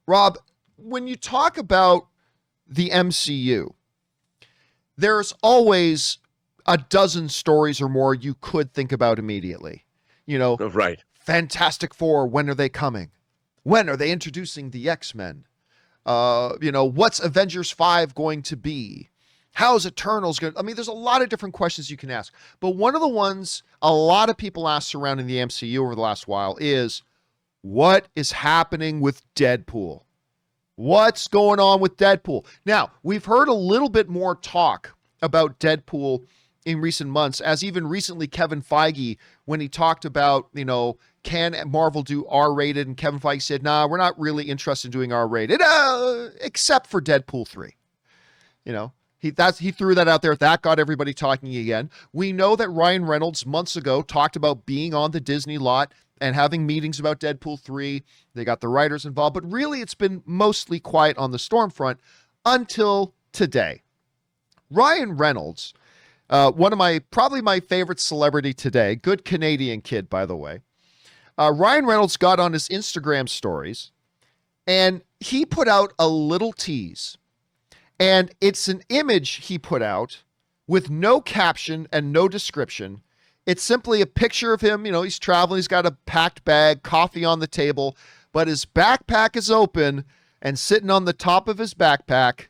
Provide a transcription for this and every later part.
Rob, when you talk about the MCU, there's always a dozen stories or more you could think about immediately. You know, Oh, right. Fantastic Four, when are they coming? When are they introducing the X-Men? What's Avengers 5 going to be? How's Eternals going to... I mean, there's a lot of different questions you can ask. But one of the ones a lot of people ask surrounding the MCU over the last while is, what is happening with Deadpool? What's going on with Deadpool? Now, we've heard a little bit more talk about Deadpool in recent months, as even recently Kevin Feige, when he talked about, can Marvel do R-rated? And Kevin Feige said, nah, we're not really interested in doing R-rated, except for Deadpool 3. He threw that out there. That got everybody talking again. We know that Ryan Reynolds months ago talked about being on the Disney lot and having meetings about Deadpool 3. They got the writers involved, but really it's been mostly quiet on the storm front until today. Ryan Reynolds, probably my favorite celebrity today, good Canadian kid, by the way. Ryan Reynolds got on his Instagram stories and he put out a little tease. And it's an image he put out with no caption and no description. It's simply a picture of him. He's traveling. He's got a packed bag, coffee on the table, but his backpack is open, and sitting on the top of his backpack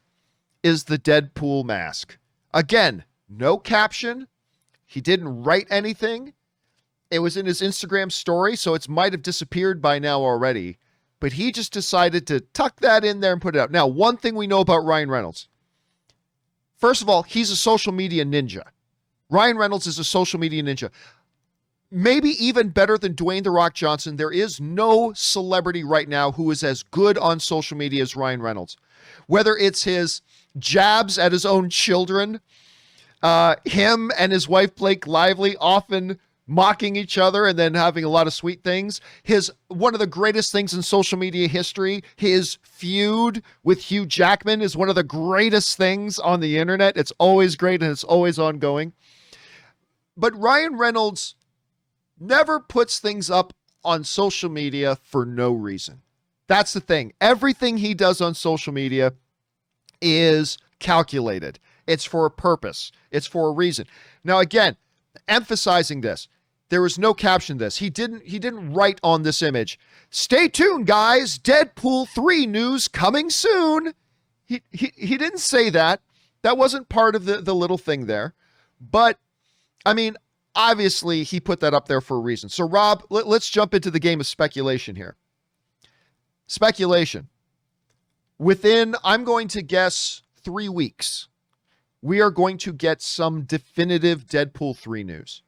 is the Deadpool mask. Again, no caption. He didn't write anything. It was in his Instagram story, so it might have disappeared by now already. But he just decided to tuck that in there and put it out. Now, one thing we know about Ryan Reynolds. First of all, he's a social media ninja. Ryan Reynolds is a social media ninja. Maybe even better than Dwayne "The Rock" Johnson. There is no celebrity right now who is as good on social media as Ryan Reynolds. Whether it's his jabs at his own children, him and his wife Blake Lively often mocking each other and then having a lot of sweet things. One of the greatest things in social media history, his feud with Hugh Jackman, is one of the greatest things on the internet. It's always great and it's always ongoing. But Ryan Reynolds never puts things up on social media for no reason. That's the thing. Everything he does on social media is calculated. It's for a purpose. It's for a reason. Now, again, emphasizing this, there was no caption to this. He didn't write on this image, "Stay tuned, guys. Deadpool 3 news coming soon." He didn't say that. That wasn't part of the little thing there. But, I mean, obviously he put that up there for a reason. So, Rob, let's jump into the game of speculation here. Speculation. Within, I'm going to guess, 3 weeks, we are going to get some definitive Deadpool 3 news.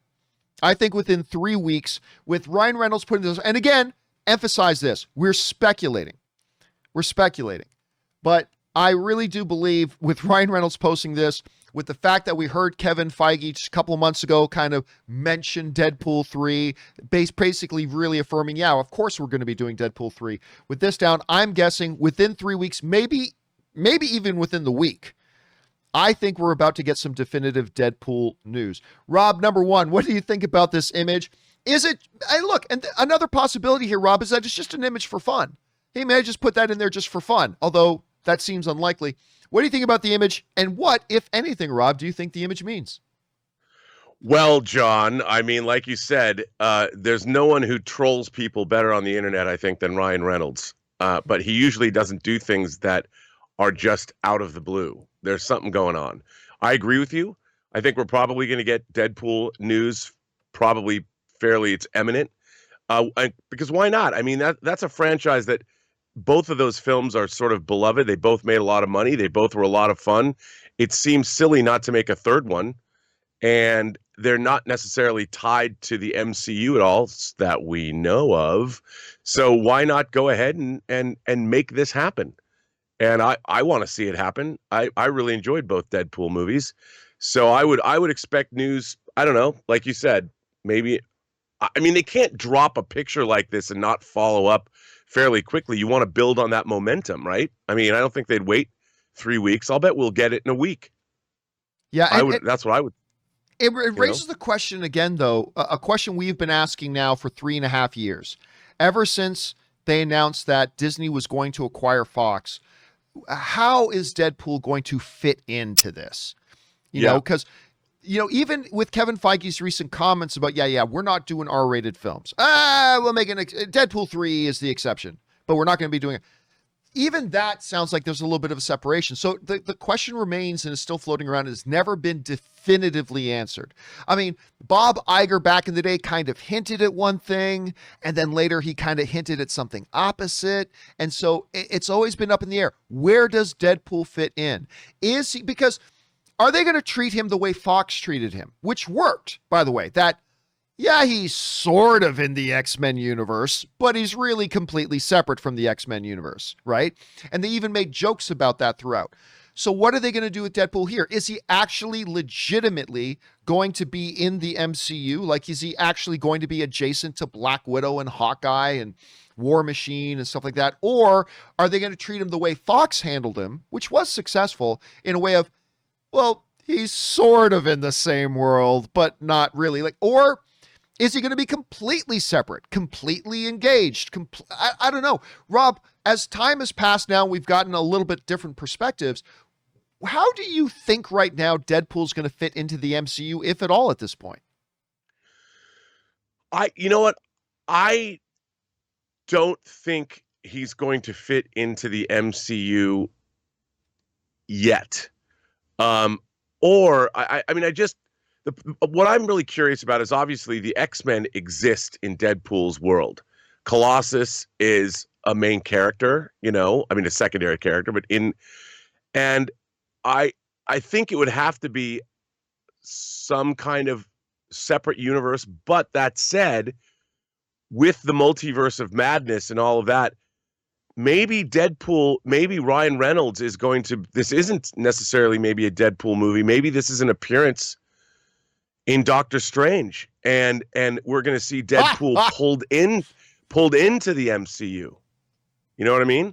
I think within 3 weeks, with Ryan Reynolds putting this, and again, emphasize this, we're speculating. But I really do believe with Ryan Reynolds posting this, with the fact that we heard Kevin Feige just a couple of months ago kind of mention Deadpool 3, basically really affirming, yeah, of course we're going to be doing Deadpool 3. With this down, I'm guessing within 3 weeks, maybe even within the week, I think we're about to get some definitive Deadpool news. Rob, number one, what do you think about this image? Is it, look, and another possibility here, Rob, is that it's just an image for fun. He may have just put that in there just for fun, although that seems unlikely. What do you think about the image? And what, if anything, Rob, do you think the image means? Well, John, I mean, like you said, there's no one who trolls people better on the internet, I think, than Ryan Reynolds. But he usually doesn't do things that are just out of the blue. There's something going on. I agree with you. I think we're probably going to get Deadpool news, probably it's imminent. Because why not? I mean, that's a franchise that both of those films are sort of beloved. They both made a lot of money. They both were a lot of fun. It seems silly not to make a third one. And they're not necessarily tied to the MCU at all that we know of. So why not go ahead and make this happen? And I want to see it happen. I really enjoyed both Deadpool movies. So I would expect news, I don't know, like you said, maybe, I mean, they can't drop a picture like this and not follow up fairly quickly. You want to build on that momentum, right? I mean, I don't think they'd wait 3 weeks. I'll bet we'll get it in a week. Yeah, that's what I would. It raises the question again, though, a question we've been asking now for 3.5 years. Ever since they announced that Disney was going to acquire Fox. How is Deadpool going to fit into this? You know, because, you know, even with Kevin Feige's recent comments about, we're not doing R-rated films. We'll make Deadpool 3 is the exception, but we're not going to be doing it. Even that sounds like there's a little bit of a separation. So the question remains and is still floating around and has never been definitively answered. I mean, Bob Iger back in the day kind of hinted at one thing, and then later he kind of hinted at something opposite. And so it's always been up in the air. Where does Deadpool fit in? Is he, because are they going to treat him the way Fox treated him, which worked, by the way, that he's sort of in the X-Men universe, but he's really completely separate from the X-Men universe, right? And they even made jokes about that throughout. So what are they going to do with Deadpool here? Is he actually legitimately going to be in the MCU? Like, is he actually going to be adjacent to Black Widow and Hawkeye and War Machine and stuff like that? Or are they going to treat him the way Fox handled him, which was successful, in a way of, well, he's sort of in the same world, but not really. Like, or is he going to be completely separate, completely engaged? I don't know. Rob, as time has passed now, we've gotten a little bit different perspectives. How do you think right now Deadpool's going to fit into the MCU, if at all, at this point? You know what? I don't think he's going to fit into the MCU yet. What I'm really curious about is obviously the X-Men exist in Deadpool's world. Colossus is a main character, a secondary character, and I think it would have to be some kind of separate universe. But that said, with the multiverse of madness and all of that, maybe Ryan Reynolds is this isn't necessarily maybe a Deadpool movie. Maybe this is an appearance in Doctor Strange, and we're going to see Deadpool pulled into the MCU. You know what I mean?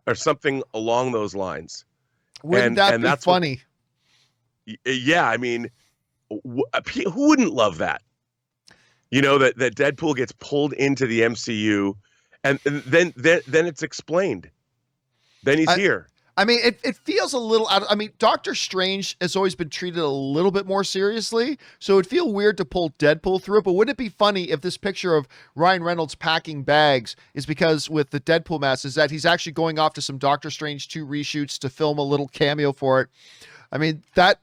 Or something along those lines. Wouldn't that be funny? I mean, who wouldn't love that? That Deadpool gets pulled into the MCU, and then it's explained. Then he's here. I mean, it feels a little out. I mean, Doctor Strange has always been treated a little bit more seriously, so it'd feel weird to pull Deadpool through it. But wouldn't it be funny if this picture of Ryan Reynolds packing bags is because with the Deadpool mask is that he's actually going off to some Doctor Strange 2 reshoots to film a little cameo for it? I mean, that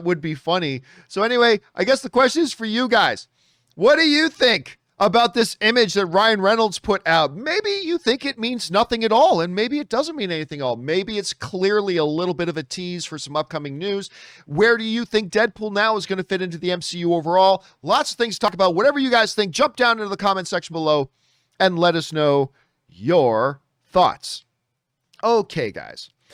would be funny. So anyway, I guess the question is for you guys. What do you think about this image that Ryan Reynolds put out? Maybe you think it means nothing at all, and maybe it doesn't mean anything at all. Maybe it's clearly a little bit of a tease for some upcoming news. Where do you think Deadpool now is going to fit into the MCU overall? Lots of things to talk about. Whatever you guys think, jump down into the comment section below and let us know your thoughts. Okay, guys.